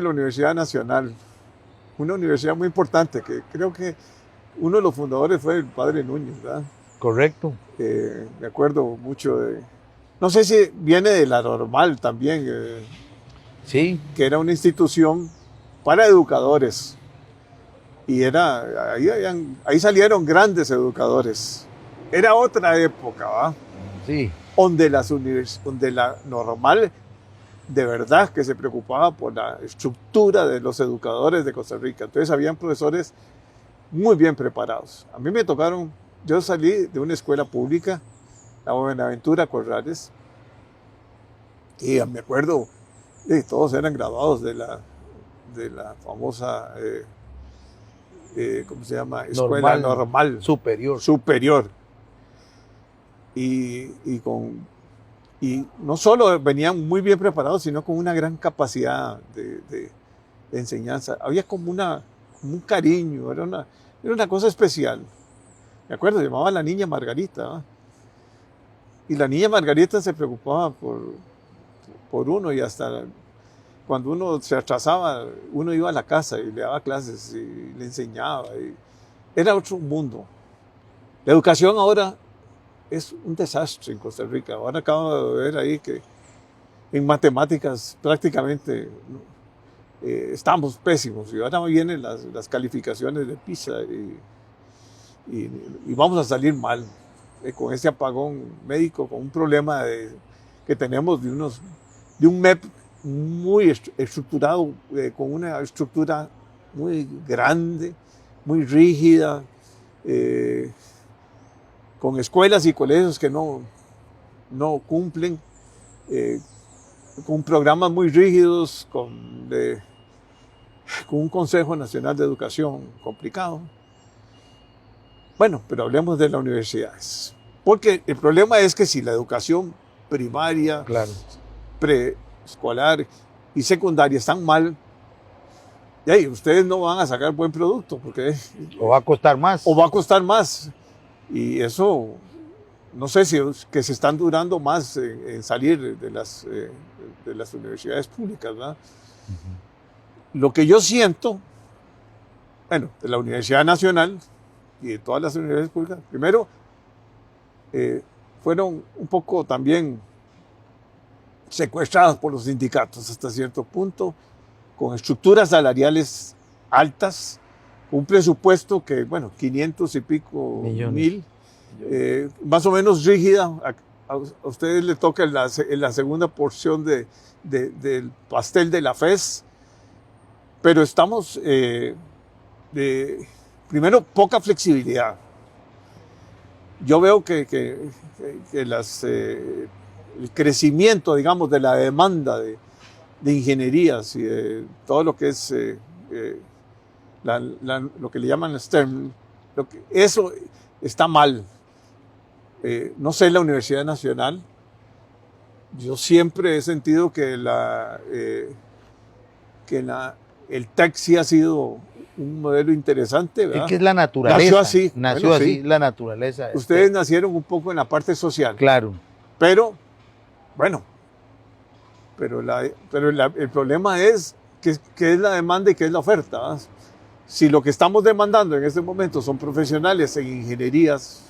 La Universidad Nacional, una universidad muy importante, que creo que uno de los fundadores fue el padre Núñez, ¿verdad? Correcto. Me acuerdo mucho de, no sé si viene de la Normal también, Sí, que era una institución para educadores. Y ahí salieron grandes educadores. Era otra época, ¿va? sí. Donde donde la Normal de verdad que se preocupaba por la estructura de los educadores de Costa Rica. Entonces habían profesores muy bien preparados. A mí me tocaron, yo salí de una escuela pública, la Buenaventura Corrales, y me acuerdo, todos eran graduados de la famosa, ¿cómo se llama? Escuela normal superior. superior. Y no solo venían muy bien preparados, sino con una gran capacidad de enseñanza. Había como un cariño, era una cosa especial. Me acuerdo, llamaba a la niña Margarita, ¿no? Y la niña Margarita se preocupaba por uno, y hasta cuando uno se atrasaba, uno iba a la casa y le daba clases y le enseñaba. Era otro mundo. La educación ahora es un desastre en Costa Rica. Ahora acabo de ver ahí que en matemáticas prácticamente estamos pésimos, y ahora vienen las calificaciones de PISA y vamos a salir mal con este apagón médico, con un problema que tenemos de un MEP muy estructurado, con una estructura muy grande, muy rígida, con escuelas y colegios que no cumplen, con programas muy rígidos, con un Consejo Nacional de Educación complicado. Bueno, pero hablemos de las universidades. Porque el problema es que si la educación primaria, Claro. preescolar y secundaria están mal, ustedes no van a sacar buen producto, porque O va a costar más. o va a costar más. Y eso, no sé si que se están durando más en salir de las universidades públicas, ¿verdad? Lo que yo siento, bueno, de la Universidad Nacional y de todas las universidades públicas, primero, fueron un poco también secuestradas por los sindicatos hasta cierto punto, con estructuras salariales altas, un presupuesto que, bueno, 500 y pico mil, más o menos rígida. A ustedes les toca en la segunda porción del pastel de la FES, pero estamos, primero, poca flexibilidad. Yo veo que el crecimiento, digamos, de la demanda de ingenierías y de todo lo que es lo que le llaman STEM, eso está mal. No sé, la Universidad Nacional, yo siempre he sentido que el TEC sí ha sido un modelo interesante, ¿verdad? Es que es la naturaleza. Nació así. Nació bueno, así, sí. la naturaleza. Ustedes nacieron un poco en la parte social. Claro. Pero, bueno, el problema es qué es la demanda y qué es la oferta, ¿verdad? Si lo que estamos demandando en este momento son profesionales en ingenierías,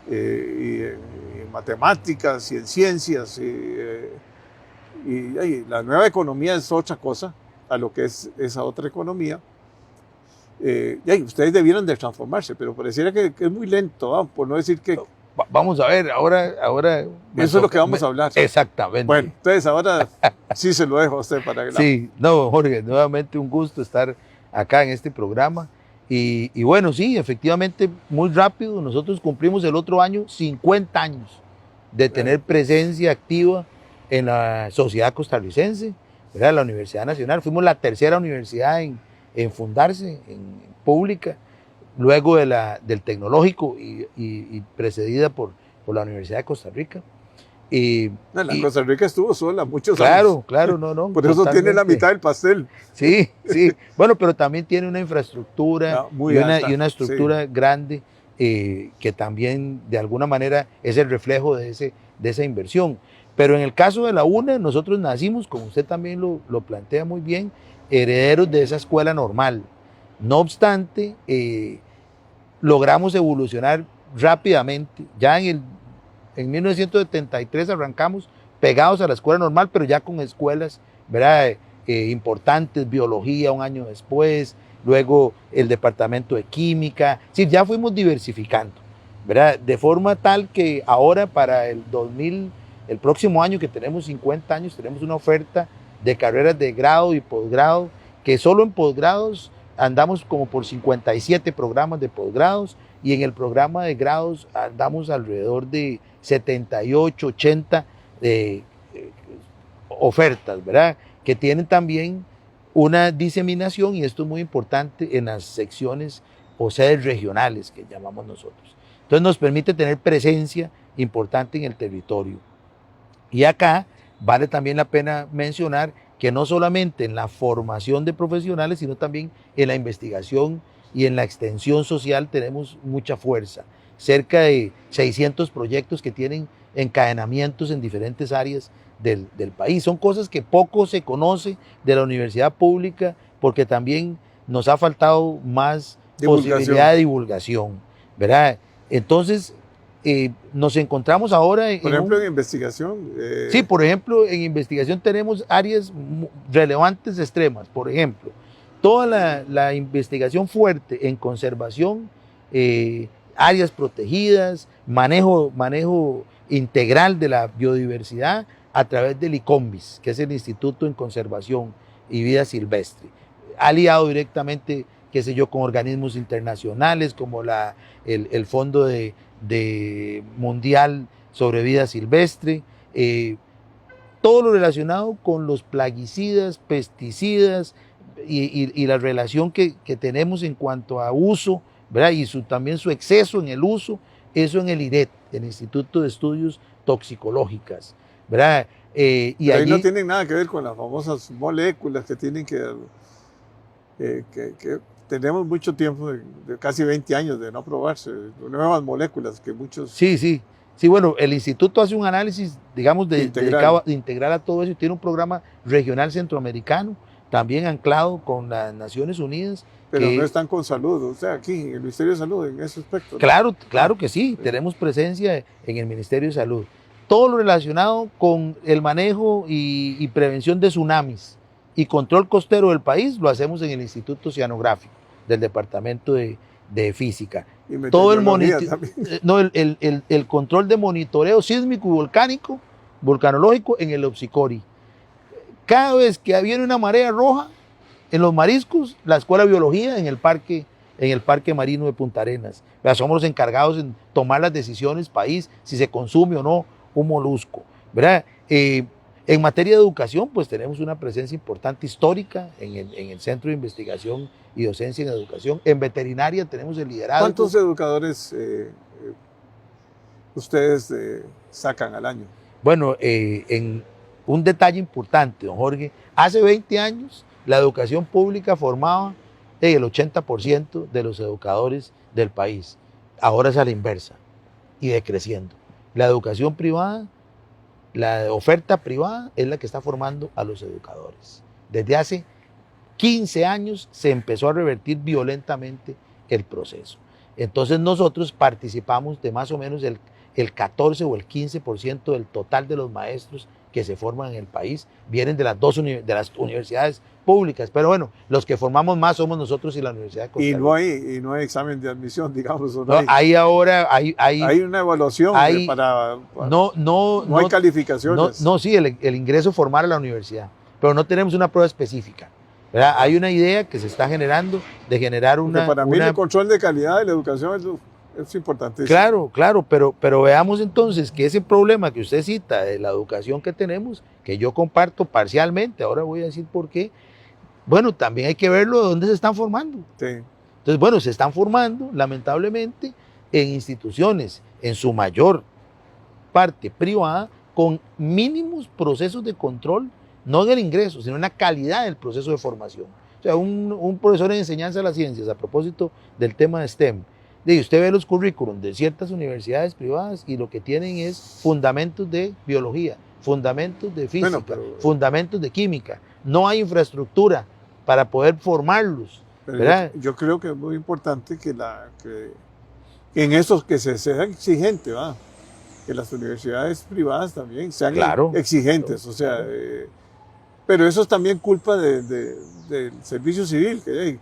y en matemáticas y en ciencias, y la nueva economía es otra cosa a lo que es esa otra economía. Ustedes debieron de transformarse, pero pareciera que es muy lento, ¿va? Por no decir que... Vamos a ver, ahora eso es lo que vamos a hablar. Exactamente. Bueno, entonces ahora sí se lo dejo a usted para que Sí, no, Jorge, nuevamente un gusto estar acá en este programa. Y bueno, sí, efectivamente, muy rápido, nosotros cumplimos el otro año 50 años de tener presencia activa en la sociedad costarricense, ¿verdad? La Universidad Nacional. Fuimos la tercera universidad en fundarse, en pública, luego del tecnológico y precedida por la Universidad de Costa Rica. Costa Rica estuvo sola muchos años. Claro, no. Por eso tiene la mitad del pastel. Sí. Bueno, pero también tiene una infraestructura y una estructura grande que también de alguna manera es el reflejo de esa inversión. Pero en el caso de la UNA, nosotros nacimos, como usted también lo plantea muy bien, herederos de esa escuela normal. No obstante, logramos evolucionar rápidamente. Ya en 1973 arrancamos pegados a la escuela normal, pero ya con escuelas, ¿verdad? Importantes, biología un año después, luego el departamento de química. Sí, ya fuimos diversificando, ¿verdad? De forma tal que ahora para el próximo año que tenemos 50 años, tenemos una oferta de carreras de grado y posgrado, que solo en posgrados andamos como por 57 programas de posgrados, y en el programa de grados andamos alrededor de 78, 80 ofertas, ¿verdad? Que tienen también una diseminación, y esto es muy importante, en las secciones o sedes regionales que llamamos nosotros. Entonces nos permite tener presencia importante en el territorio. Y acá vale también la pena mencionar que no solamente en la formación de profesionales, sino también en la investigación y en la extensión social tenemos mucha fuerza. Cerca de 600 proyectos que tienen encadenamientos en diferentes áreas del país. Son cosas que poco se conoce de la universidad pública, porque también nos ha faltado más posibilidad de divulgación, ¿verdad? Entonces, nos encontramos ahora por ejemplo, en investigación. Sí, por ejemplo, en investigación tenemos áreas relevantes extremas. Por ejemplo, toda la investigación fuerte en conservación, áreas protegidas, manejo integral de la biodiversidad a través del ICONVIS, que es el Instituto en Conservación y Vida Silvestre. Aliado directamente, qué sé yo, con organismos internacionales como el Fondo de Mundial sobre Vida Silvestre, todo lo relacionado con los plaguicidas, pesticidas y la relación que tenemos en cuanto a uso, ¿verdad? Y también su exceso en el uso, eso en el IRET, el Instituto de Estudios Toxicológicas, ¿verdad? Y ahí no tienen nada que ver con las famosas moléculas que tienen que tenemos mucho tiempo, de casi 20 años de no probarse, nuevas moléculas que muchos... Sí, bueno, el instituto hace un análisis, digamos, dedicado integral a todo eso, y tiene un programa regional centroamericano, también anclado con las Naciones Unidas. Pero no están con salud, o sea, aquí en el Ministerio de Salud, en ese aspecto, ¿no? Claro que sí, tenemos presencia en el Ministerio de Salud. Todo lo relacionado con el manejo y prevención de tsunamis y control costero del país lo hacemos en el Instituto Oceanográfico del Departamento de Física. Y todo el control de monitoreo sísmico y volcanológico en el Opsicori. Cada vez que viene una marea roja en los mariscos, la Escuela de Biología en el Parque Marino de Punta Arenas. Somos los encargados en tomar las decisiones país, si se consume o no un molusco, ¿verdad? En materia de educación, pues tenemos una presencia importante histórica en el Centro de Investigación y Docencia en Educación. En veterinaria tenemos el liderazgo. ¿Cuántos educadores ustedes sacan al año? Bueno, en un detalle importante, don Jorge, hace 20 años la educación pública formaba el 80% de los educadores del país. Ahora es a la inversa y decreciendo. La educación privada, la oferta privada es la que está formando a los educadores. Desde hace 15 años se empezó a revertir violentamente el proceso. Entonces nosotros participamos de más o menos el 14 o el 15% del total de los maestros que se forman en el país, vienen de las universidades públicas, pero bueno, los que formamos más somos nosotros y la Universidad de Costa Rica. Y no hay examen de admisión, digamos. Hay una evaluación no hay calificaciones. Sí, el ingreso formal a la universidad, pero no tenemos una prueba específica, ¿verdad? Hay una idea que se está generando de generar una... Para mí el control de calidad de la educación es importantísimo. Claro, pero veamos entonces que ese problema que usted cita de la educación que tenemos, que yo comparto parcialmente, ahora voy a decir por qué, bueno, también hay que verlo de dónde se están formando. Sí. Entonces, bueno, se están formando, lamentablemente, en instituciones, en su mayor parte privada, con mínimos procesos de control, no del ingreso, sino en la calidad del proceso de formación. O sea, un profesor en enseñanza de las ciencias, a propósito del tema de STEM, usted ve los currículums de ciertas universidades privadas y lo que tienen es fundamentos de biología, fundamentos de física, fundamentos de química. No hay infraestructura para poder formarlos. Pero ¿verdad? yo creo que es muy importante que en eso que se sea exigente, ¿va? Que las universidades privadas también sean Claro. exigentes, o sea, pero eso es también culpa del servicio civil, que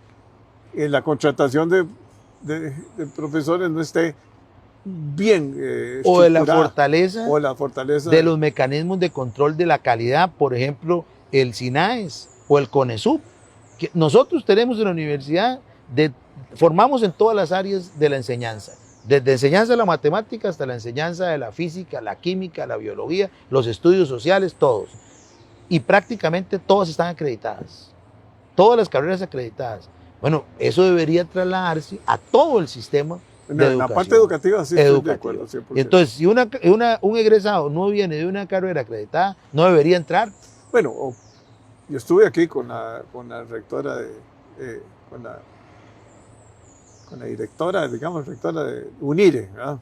en la contratación de profesores no esté bien O de la estructurada, fortaleza de los mecanismos de control de la calidad, por ejemplo, el SINAES o el CONESUB, que nosotros tenemos en la universidad, formamos en todas las áreas de la enseñanza, desde enseñanza de la matemática hasta la enseñanza de la física, la química, la biología, los estudios sociales, todos. Y prácticamente todas están acreditadas, todas las carreras acreditadas. Bueno, eso debería trasladarse a todo el sistema de en la parte educativa, sí, estoy de acuerdo, 100%. Y entonces, si un egresado no viene de una carrera acreditada, no debería entrar. Bueno, yo estuve aquí con la rectora con la directora, digamos, rectora de UNIRE, ¿verdad?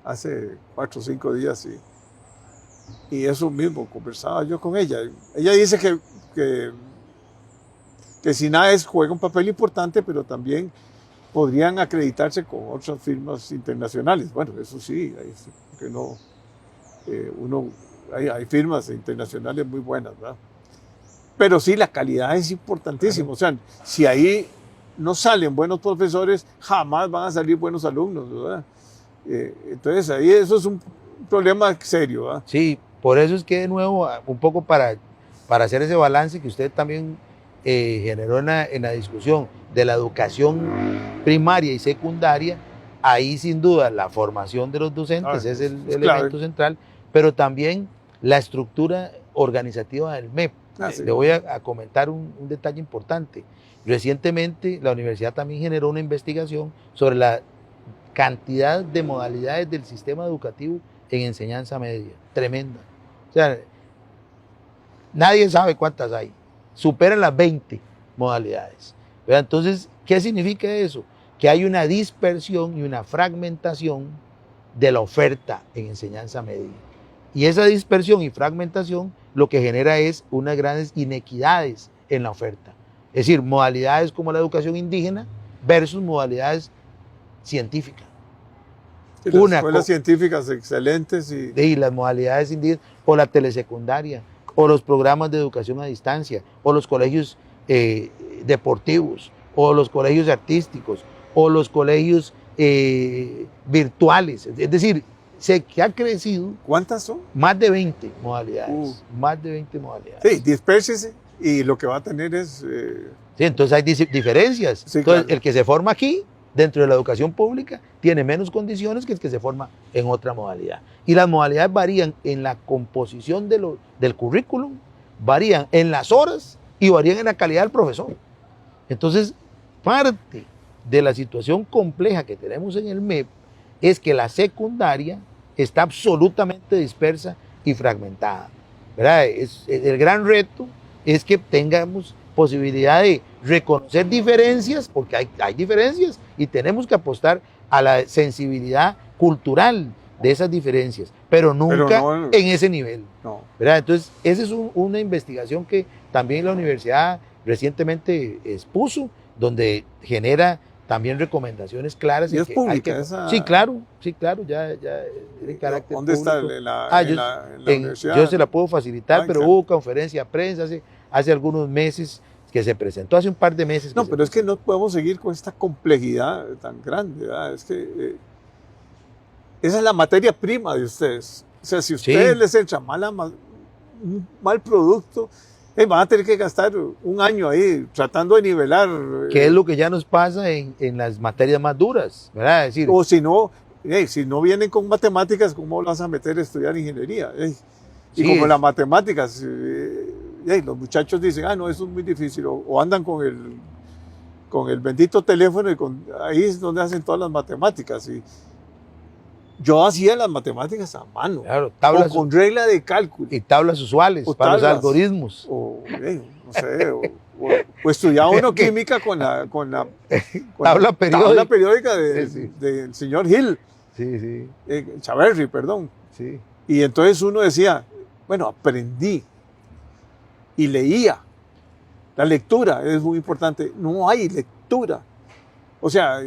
Hace 4 o 5 días y eso mismo, conversaba yo con ella. Ella dice que SINAES juega un papel importante, pero también podrían acreditarse con otras firmas internacionales. Bueno, eso sí, que no, hay firmas internacionales muy buenas, ¿verdad? Pero sí, la calidad es importantísima. O sea, si ahí no salen buenos profesores, jamás van a salir buenos alumnos, ¿verdad? Entonces ahí eso es un problema serio, ¿verdad? Sí, por eso es que de nuevo, un poco para hacer ese balance que usted también generó en la discusión de la educación primaria y secundaria, ahí sin duda la formación de los docentes es el elemento central, pero también la estructura organizativa del MEP. Sí. Le voy a comentar un detalle importante. Recientemente la universidad también generó una investigación sobre la cantidad de modalidades del sistema educativo en enseñanza media. Tremenda. O sea, nadie sabe cuántas hay. Superan las 20 modalidades. ¿Verdad? Entonces, ¿qué significa eso? Que hay una dispersión y una fragmentación de la oferta en enseñanza media. Y esa dispersión y fragmentación lo que genera es unas grandes inequidades en la oferta. Es decir, modalidades como la educación indígena versus modalidades científicas. Sí, las escuelas científicas excelentes. Y las modalidades indígenas, o la telesecundaria, o los programas de educación a distancia, o los colegios deportivos, o los colegios artísticos, o los colegios virtuales. Es decir, sé que ha crecido. ¿Cuántas son? Más de 20 modalidades. Más de 20 modalidades. Sí, dispérsese y lo que va a tener es... Sí, entonces hay diferencias. Sí, entonces, claro. El que se forma aquí, dentro de la educación pública, tiene menos condiciones que el que se forma en otra modalidad. Y las modalidades varían en la composición del currículum, varían en las horas y varían en la calidad del profesor. Entonces, parte de la situación compleja que tenemos en el MEP es que la secundaria está absolutamente dispersa y fragmentada, ¿verdad? El gran reto es que tengamos posibilidad de reconocer diferencias, porque hay diferencias y tenemos que apostar a la sensibilidad cultural de esas diferencias, pero nunca en ese nivel. No. ¿Verdad? Entonces, esa es una investigación que también la universidad recientemente expuso, donde genera también recomendaciones claras. ¿Y es pública esa? Sí, claro, ya de carácter ¿Dónde público. está? ¿En la universidad? Yo se la puedo facilitar, pero hubo conferencia de prensa hace algunos meses que se presentó, hace un par de meses. No, pero es que no podemos seguir con esta complejidad tan grande, ¿verdad? Es que esa es la materia prima de ustedes. O sea, si ustedes les echan un mal producto, van a tener que gastar un año ahí tratando de nivelar. Que es lo que ya nos pasa en las materias más duras, ¿verdad? Es decir, o si no vienen con matemáticas, ¿cómo vas a meter a estudiar ingeniería? Y como las matemáticas, los muchachos dicen, no, eso es muy difícil, o andan con el bendito teléfono y ahí es donde hacen todas las matemáticas. Y yo hacía las matemáticas a mano, claro, o con regla de cálculo. Y tablas usuales para los algoritmos. O, no sé, o estudiaba uno química con la tabla periódica del señor Hill. Sí. Chaverri, perdón. Sí. Y entonces uno decía, bueno, aprendí y leía. La lectura es muy importante. No hay lectura. O sea,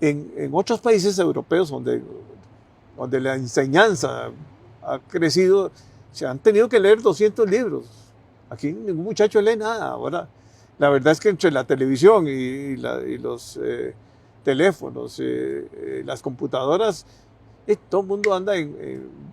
en otros países europeos donde la enseñanza ha crecido, se han tenido que leer 200 libros. Aquí ningún muchacho lee nada. Ahora, la verdad es que entre la televisión y los teléfonos, las computadoras, todo el mundo anda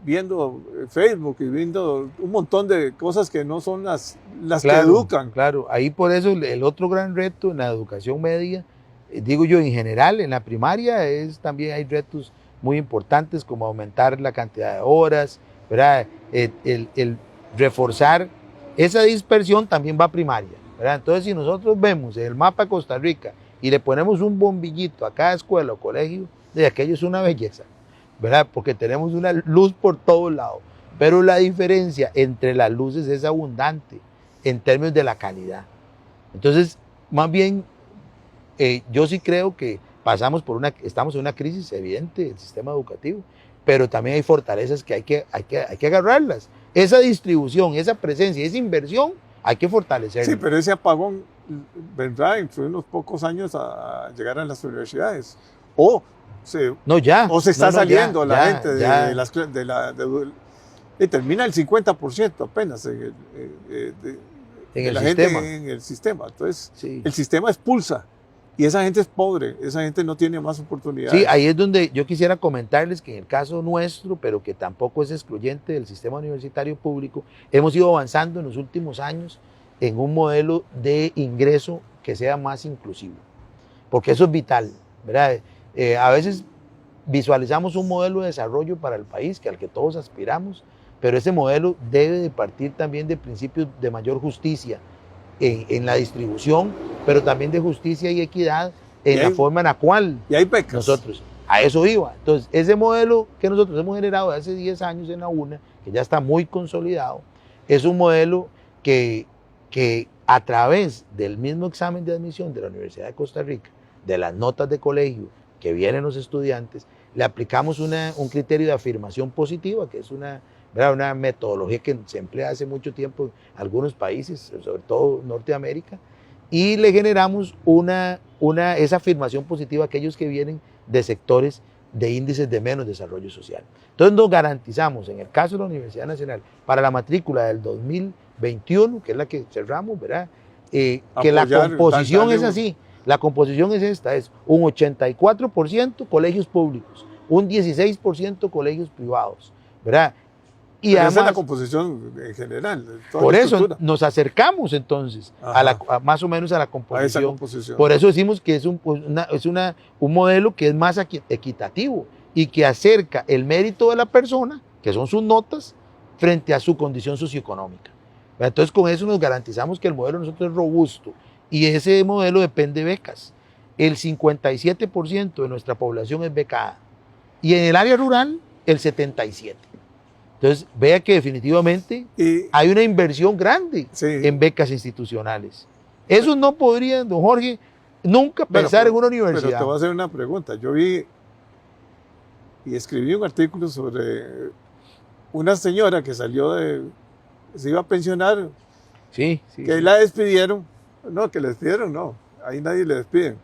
viendo Facebook y viendo un montón de cosas que no son las Claro, que educan. Claro, ahí por eso el otro gran reto en la educación media, digo yo en general, en la primaria también hay retos muy importantes como aumentar la cantidad de horas, ¿verdad? El reforzar esa dispersión también va a primaria, ¿verdad? Entonces si nosotros vemos el mapa de Costa Rica y le ponemos un bombillito a cada escuela o colegio, de aquello es una belleza, ¿verdad? Porque tenemos una luz por todos lados, pero la diferencia entre las luces es abundante en términos de la calidad. Entonces, más bien, yo sí creo que estamos en una crisis evidente del sistema educativo, pero también hay fortalezas que hay que agarrarlas. Esa distribución, esa presencia, esa inversión, hay que fortalecerla. Sí, pero ese apagón vendrá dentro de unos pocos años a llegar a las universidades. O se está saliendo la gente y termina el 50% apenas en la gente en el sistema. Entonces, sí, el sistema expulsa y esa gente es pobre, esa gente no tiene más oportunidades. Sí, ahí es donde yo quisiera comentarles que en el caso nuestro, pero que tampoco es excluyente del sistema universitario público, hemos ido avanzando en los últimos años en un modelo de ingreso que sea más inclusivo, porque eso es vital, ¿verdad? A veces visualizamos un modelo de desarrollo para el país al que todos aspiramos, pero ese modelo debe de partir también de principios de mayor justicia en la distribución, pero también de justicia y equidad en la forma en la cual nosotros, a eso iba. Entonces, ese modelo que nosotros hemos generado hace 10 años en la UNA, que ya está muy consolidado, es un modelo que a través del mismo examen de admisión de la Universidad de Costa Rica, de las notas de colegio que vienen los estudiantes, le aplicamos un criterio de afirmación positiva, que es una metodología que se emplea hace mucho tiempo en algunos países, sobre todo Norteamérica, y le generamos esa afirmación positiva a aquellos que vienen de sectores de índices de menos desarrollo social. Entonces nos garantizamos, en el caso de la Universidad Nacional, para la matrícula del 2021, que es la que cerramos, ¿verdad? Que la composición es así. La composición es esta, es un 84% colegios públicos, un 16% colegios privados, ¿verdad? Y además, esa es la composición en general. Por eso nos acercamos entonces más o menos a la composición. Por eso decimos que es un modelo que es más equitativo y que acerca el mérito de la persona, que son sus notas, frente a su condición socioeconómica. Entonces con eso nos garantizamos que el modelo de nosotros es robusto y ese modelo depende de becas. El 57% de nuestra población es becada y en el área rural el 77%. Entonces, vea que definitivamente hay una inversión grande en becas institucionales. Eso no podrían, don Jorge, nunca pensar en una universidad. Pero te voy a hacer una pregunta. Yo vi y escribí un artículo sobre una señora que se iba a pensionar, que la despidieron. No, que la despidieron, no. Ahí nadie le despiden.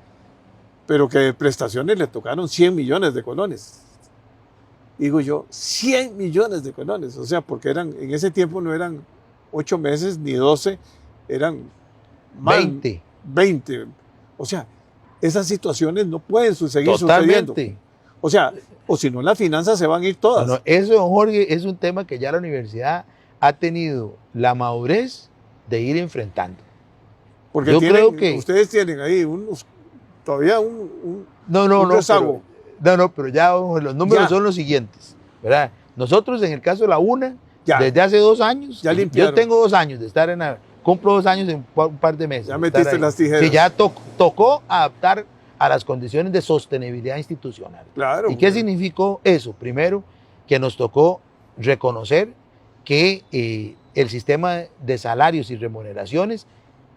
Pero que de prestaciones le tocaron 100 millones de colones. Digo yo, 100 millones de colones, o sea, porque en ese tiempo no eran 8 meses ni 12, eran más 20. O sea, esas situaciones no pueden seguir sucediendo. O sea, o si no, las finanzas se van a ir todas. No, eso, don Jorge, es un tema que ya la universidad ha tenido la madurez de ir enfrentando. Porque yo creo que ustedes tienen ahí todavía un rezago. Pero ya los números son los siguientes, ¿verdad? Nosotros en el caso de la UNA, desde hace 2 años, yo tengo 2 años de estar cumplo 2 años en un par de meses. Ya metiste las tijeras. Que ya tocó adaptar a las condiciones de sostenibilidad institucional. Claro. ¿Y qué significó eso? Primero, que nos tocó reconocer que el sistema de salarios y remuneraciones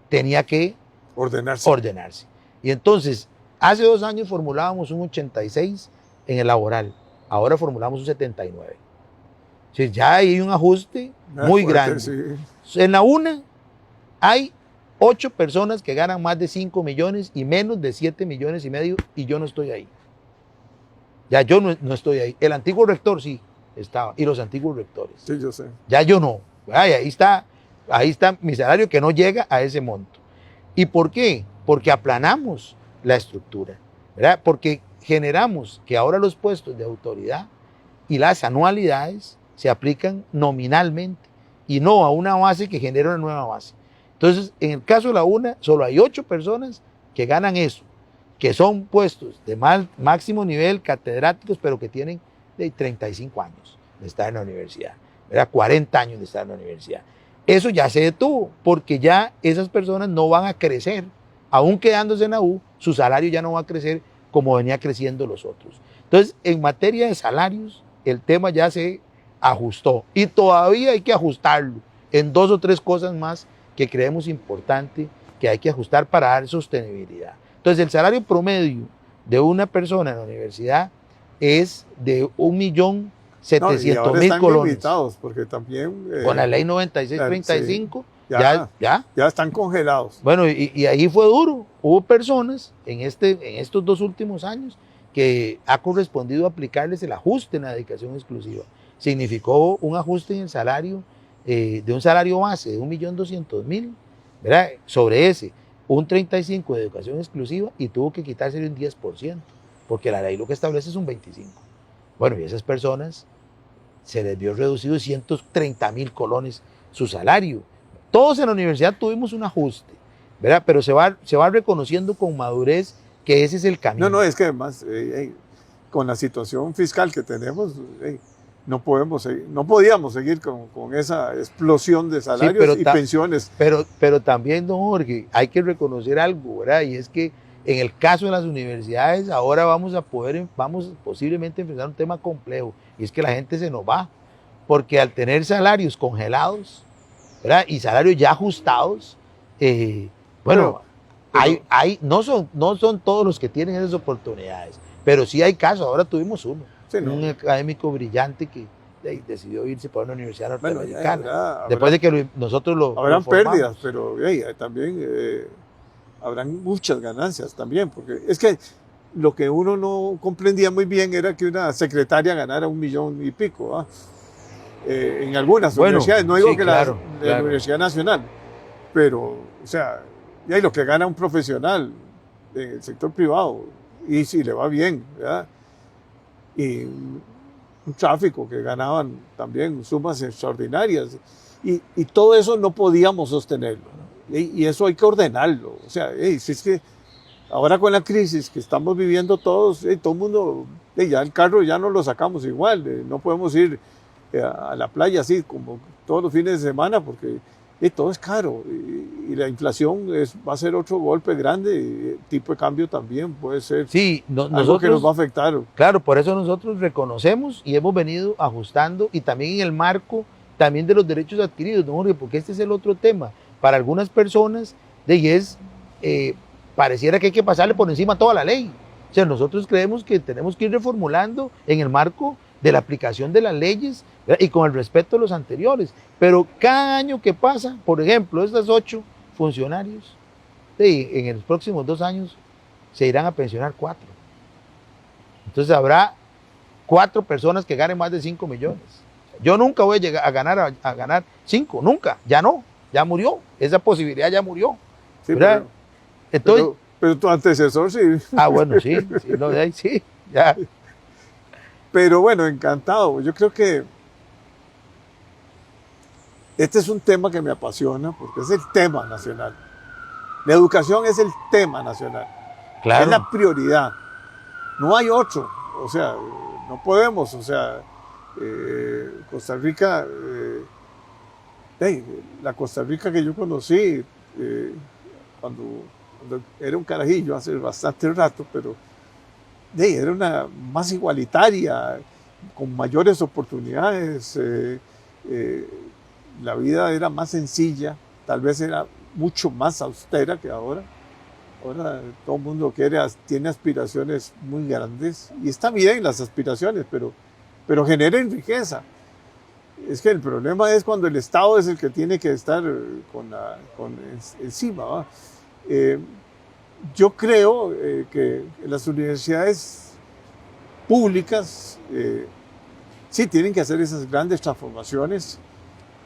tenía que ordenarse. Y entonces, hace 2 años formulábamos un 86 en el laboral, ahora formulamos un 79. O sea, ya hay un ajuste muy grande. Sí. En la UNA hay 8 personas que ganan más de 5 millones y menos de 7 millones y medio, y yo no estoy ahí. Ya yo no estoy ahí. El antiguo rector sí estaba, y los antiguos rectores. Sí, yo sé. Ya yo no. Ay, ahí está mi salario que no llega a ese monto. ¿Y por qué? Porque aplanamos la estructura, ¿verdad? Porque generamos que ahora los puestos de autoridad y las anualidades se aplican nominalmente y no a una base que genera una nueva base. Entonces, en el caso de la UNA, solo hay 8 personas que ganan eso, que son puestos de máximo nivel, catedráticos, pero que tienen de 35 años de estar en la universidad, ¿verdad? 40 años de estar en la universidad. Eso ya se detuvo, porque ya esas personas no van a crecer. Aún quedándose en la U, su salario ya no va a crecer como venía creciendo los otros. Entonces, en materia de salarios, el tema ya se ajustó y todavía hay que ajustarlo en 2 o 3 cosas más que creemos importante que hay que ajustar para dar sostenibilidad. Entonces, el salario promedio de una persona en la universidad es de 1.700.000 están colones. limitados porque también Con la ley 9635 sí, ya están congelados. Bueno, y ahí fue duro. Hubo personas en estos 2 últimos años que ha correspondido aplicarles el ajuste en la dedicación exclusiva. Significó un ajuste en el salario, de un salario base de 1.200.000, ¿verdad? Sobre ese, un 35% de educación exclusiva y tuvo que quitarse un 10%, porque la ley lo que establece es un 25%. Bueno, y esas personas se les vio reducido 130.000 colones su salario. Todos en la universidad tuvimos un ajuste, ¿verdad? Pero se va reconociendo con madurez que ese es el camino. No, es que además, con la situación fiscal que tenemos, no podíamos seguir con esa explosión de salarios y pensiones. Pero también, don Jorge, hay que reconocer algo, ¿verdad? Y es que en el caso de las universidades, ahora vamos posiblemente a enfrentar un tema complejo, y es que la gente se nos va, porque al tener salarios congelados, ¿verdad? Y salarios ya ajustados, no son todos los que tienen esas oportunidades, pero sí hay casos. Ahora tuvimos uno, un académico brillante que decidió irse para una universidad norteamericana, después de que nosotros lo habrán formamos. pérdidas, pero también habrán muchas ganancias también, porque es que lo que uno no comprendía muy bien era que una secretaria ganara 1 millón y pico, en algunas universidades, no digo que la Universidad Nacional, pero, o sea, y hay lo que gana un profesional en el sector privado, y si le va bien, ¿verdad? Y un tráfico que ganaban también sumas extraordinarias, y todo eso no podíamos sostenerlo, ¿no? Y eso hay que ordenarlo, o sea, si es que ahora con la crisis que estamos viviendo todos, todo el mundo, ya el carro ya no lo sacamos igual, no podemos ir a la playa así como todos los fines de semana porque todo es caro y la inflación va a ser otro golpe grande, el tipo de cambio también puede ser algo que nos va a afectar. Claro, por eso nosotros reconocemos y hemos venido ajustando, y también en el marco también de los derechos adquiridos, don Jorge, porque este es el otro tema. Para algunas personas, pareciera que hay que pasarle por encima toda la ley. O sea, nosotros creemos que tenemos que ir reformulando en el marco de la aplicación de las leyes, ¿verdad? Y con el respeto de los anteriores. Pero cada año que pasa, por ejemplo, estos 8 funcionarios, en los próximos 2 años se irán a pensionar 4. Entonces habrá 4 personas que ganen más de 5 millones. Yo nunca voy a llegar a ganar 5, nunca, ya no, ya murió, esa posibilidad ya murió. Sí, ¿verdad? Entonces, pero tu antecesor sí. Bueno, sí, no, de ahí sí, ya. Pero bueno, encantado. Yo creo que este es un tema que me apasiona porque es el tema nacional. La educación es el tema nacional. Claro. Es la prioridad. No hay otro. O sea, no podemos. O sea, Costa Rica, la Costa Rica que yo conocí cuando era un carajillo hace bastante rato, pero era una más igualitaria, con mayores oportunidades, la vida era más sencilla, tal vez era mucho más austera que ahora. Ahora todo el mundo tiene aspiraciones muy grandes, y está bien las aspiraciones, pero generen riqueza. Es que el problema es cuando el Estado es el que tiene que estar encima, ¿va? Yo creo que las universidades públicas sí tienen que hacer esas grandes transformaciones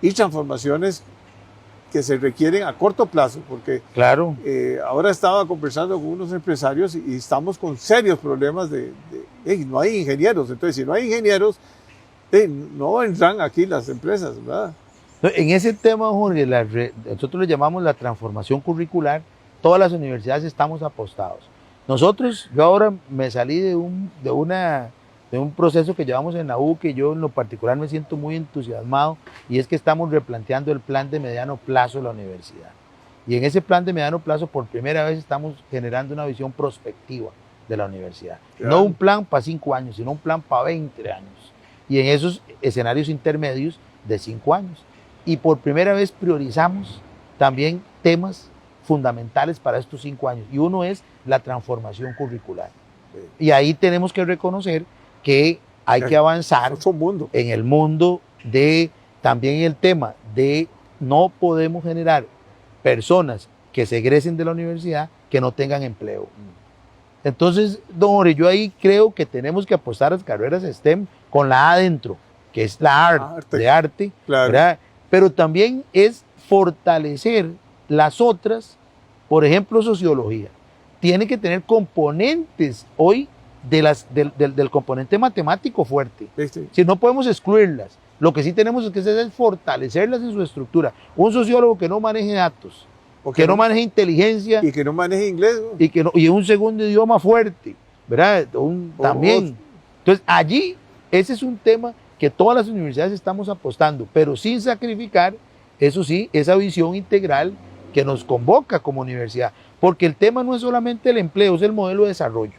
y transformaciones que se requieren a corto plazo, porque Claro. ahora estaba conversando con unos empresarios y estamos con serios problemas no hay ingenieros. Entonces, si no hay ingenieros, no vendrán aquí las empresas, ¿verdad? En ese tema, Jorge, nosotros le llamamos la transformación curricular. Todas las universidades estamos apostados. Yo ahora me salí de un proceso que llevamos en la U, que yo en lo particular me siento muy entusiasmado, y es que estamos replanteando el plan de mediano plazo de la universidad. Y en ese plan de mediano plazo, por primera vez, estamos generando una visión prospectiva de la universidad. Claro. No un plan para 5 años, sino un plan para 20 años. Y en esos escenarios intermedios de 5 años. Y por primera vez priorizamos también temas fundamentales para estos 5 años. Y uno es la transformación curricular. Y ahí tenemos que reconocer que hay que avanzar en el mundo de también el tema de no podemos generar personas que se egresen de la universidad que no tengan empleo. Entonces, don Jorge, yo ahí creo que tenemos que apostar a las carreras STEM con la A adentro, que es la de arte, claro. ¿verdad? Pero también es fortalecer las otras, por ejemplo, sociología. Tiene que tener componentes hoy del componente matemático fuerte. Sí. Si no podemos excluirlas, lo que sí tenemos que hacer es fortalecerlas en su estructura. Un sociólogo que no maneje datos, que no maneje inteligencia. Y que no maneje inglés. ¿No? Y un segundo idioma fuerte, ¿verdad? También. Entonces, allí, ese es un tema que todas las universidades estamos apostando, pero sin sacrificar, eso sí, esa visión integral que nos convoca como universidad. Porque el tema no es solamente el empleo, es el modelo de desarrollo.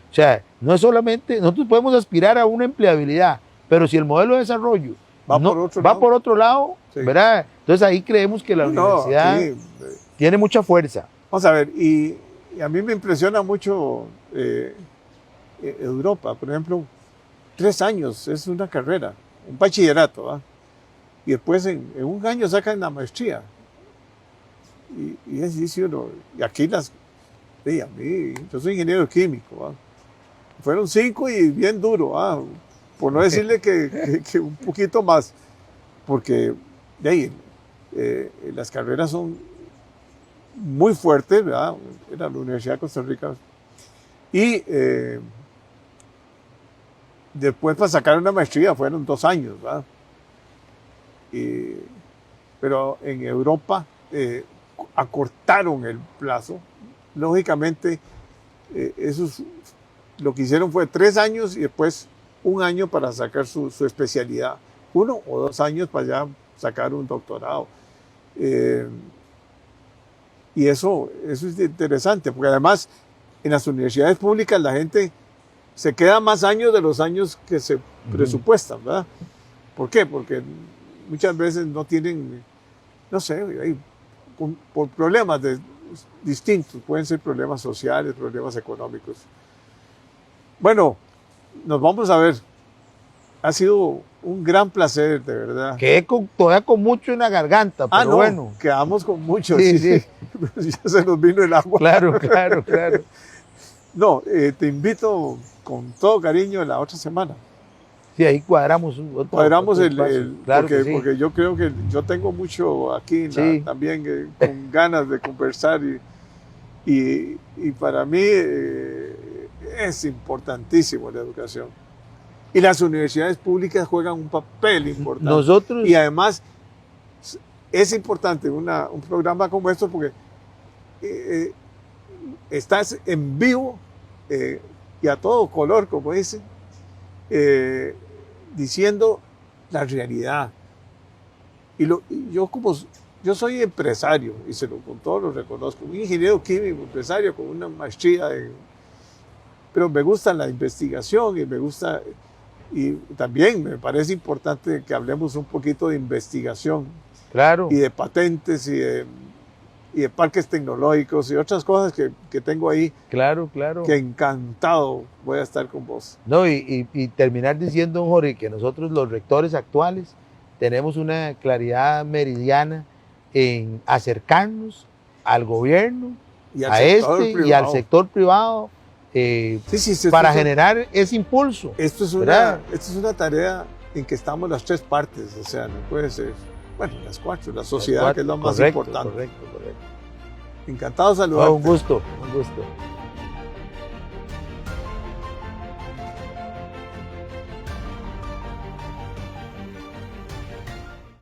O sea, no es solamente, nosotros podemos aspirar a una empleabilidad, pero si el modelo de desarrollo va por otro lado, sí. ¿Verdad? Entonces ahí creemos que la universidad tiene mucha fuerza. Vamos a ver, y a mí me impresiona mucho Europa, por ejemplo, 3 años es una carrera, un bachillerato, ¿va? Y después en 1 año sacan la maestría. Y aquí yo soy ingeniero químico, ¿va? Fueron 5 y bien duro, ¿va? Por no decirle que un poquito más, porque de ahí las carreras son muy fuertes, ¿verdad? Era la Universidad de Costa Rica. Y después para sacar una maestría fueron 2 años, ¿verdad? Pero en Europa acortaron el plazo. Lógicamente, lo que hicieron fue 3 años y después 1 año para sacar su especialidad. 1 o 2 años para ya sacar un doctorado. Y eso es interesante, porque además en las universidades públicas la gente se queda más años de los años que se presupuestan, ¿verdad? ¿Por qué? Porque muchas veces no tienen, no sé, por problemas distintos, pueden ser problemas sociales, problemas económicos. Bueno, nos vamos a ver. Ha sido un gran placer, de verdad. Quedé todavía con mucho en la garganta, pero bueno. Quedamos con mucho. Sí. Ya se nos vino el agua. Claro. No, te invito con todo cariño la otra semana. Sí, ahí cuadramos. Porque yo creo que yo tengo mucho aquí también con ganas de conversar y para mí es importantísimo la educación. Y las universidades públicas juegan un papel importante. Y además es importante un programa como esto porque estás en vivo y a todo color, como dicen, diciendo la realidad. Yo soy empresario, y con todo lo reconozco, un ingeniero químico, empresario con una maestría, pero me gusta la investigación y también me parece importante que hablemos un poquito de investigación. Claro. Y de patentes y de parques tecnológicos y otras cosas que tengo ahí. Claro. Que encantado voy a estar con vos. No, y terminar diciendo, Jorge, que nosotros los rectores actuales tenemos una claridad meridiana en acercarnos al gobierno, Y al a sector y al privado. sector privado Sí, esto para es- generar ese impulso. Esto es ¿verdad? una tarea en que estamos las tres partes, o sea, no puede ser, bueno, las cuatro, la sociedad, que es lo más Correcto, importante. Correcto. Encantado de No, saludarte. un gusto, un gusto.